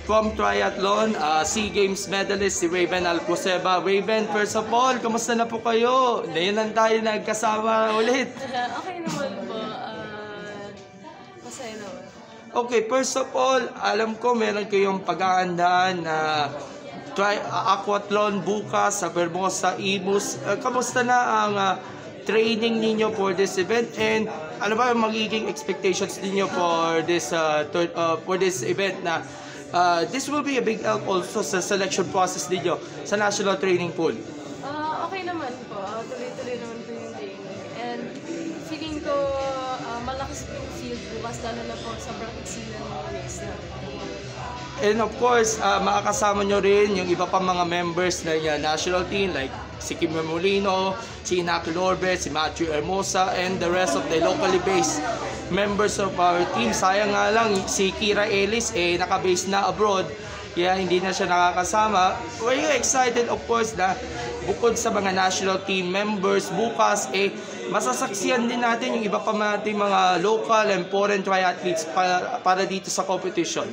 from triathlon, SEA Games medalist si Raven Alcoseba. Raven, first of all, kamusta na po kayo? Ngayon lang tayo nagkasama ulit. Okay naman po. Masaya naman. Okay, first of all, alam ko meron kayong pag-aandaan na aquathlon bukas sa Vermosa, Imus. Kamusta na ang training ninyo for this event, and ano ba yung magiging expectations ninyo for this event na this will be a big help also sa selection process ninyo sa national training pool? Okay naman po. Tuloy-tuloy naman po yung training. And feeling ko malakas po yung field bukas, lalo na po sa iksi ng race natin. And of course, makakasama nyo rin yung iba pang mga members ng national team like si Kim Molino, si Inaki Lorbet, si Matthew Hermosa, and the rest of the locally based members of our team. Sayang nga lang, si Kira Ellis naka-base na abroad, kaya hindi na siya nakakasama. We're excited of course na bukod sa mga national team members, bukas masasaksiyan din natin yung iba pa natin mga local and foreign triathletes para dito sa competition.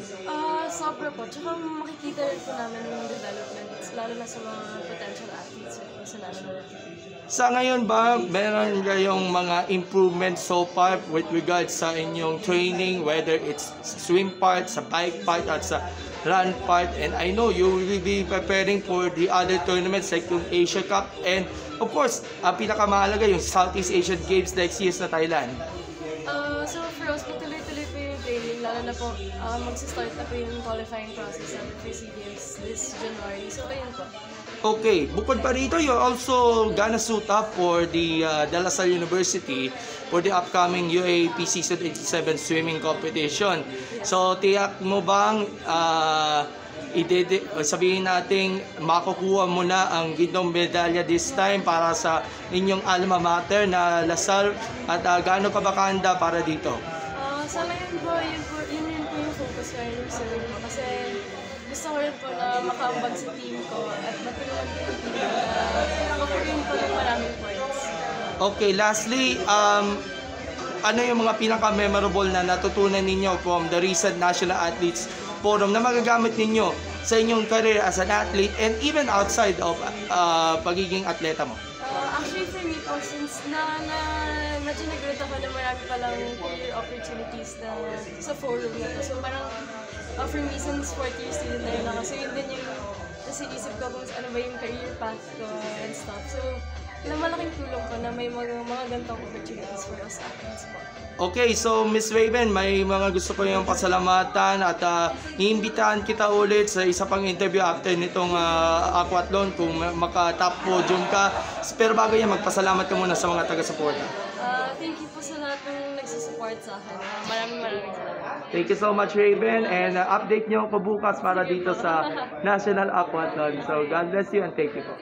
Sobra po. Tsaka makikita rin po namin yung development, lalo na sa mga potential athletes sa national team. Sa ngayon ba, meron kayong mga improvements so far with regards sa inyong training, whether it's swim part, sa bike part, at sa run part? And I know you will be preparing for the other tournaments like yung Asia Cup, and of course, ang pinakamahalaga yung Southeast Asian Games next year sa Thailand. So for us, tuloy-tuloy po yung training, lalo na po mag-start na po yung qualifying process natin for SEA Games this January. So ayun po. Okay, bukod pa rito, you're also gonna suit up for the De La Salle University for the upcoming UAAP Season 87 swimming competition. So, tiyak mo bang sabihin natin makukuha mo na ang gintong medalya this time para sa inyong alma mater na La Salle, at gaano ka ba kahanda para dito? Sa ngayon po, yun po yung focus ko yung swimming po, kasi gusto ko rin po na makaambag sa team ko at matulungan ko yung team ko na makakurin po ng maraming points. Okay, lastly, ano yung mga pinaka-memorable na natutunan ninyo from the recent National Athletes Forum na magagamit ninyo sa inyong career as an athlete and even outside of pagiging atleta mo? Actually, for me po, since medyo nag-grad ako na marami palang career opportunities na sa forum na to. So parang, for me, since 4th year student na yun ako, so yun din yung nasa isip ko kung ano ba yung career path ko and stuff. So, malaking tulong ko na may mga ganitong opportunities for us athletes po. Okay, so Miss Raven, may mga gusto ko yung pasalamatan at iimbitahan kita ulit sa isa pang interview after nitong aquathlon kung maka-top podium ka. Pero bago yan, magpasalamat ka muna sa mga taga-suporta. Thank you po sa lahat ng nagsusupport sa akin. Maraming salamat. Thank you so much, Raven, and update nyo ako bukas para dito sa National Aquathlon. So God bless you and thank you po.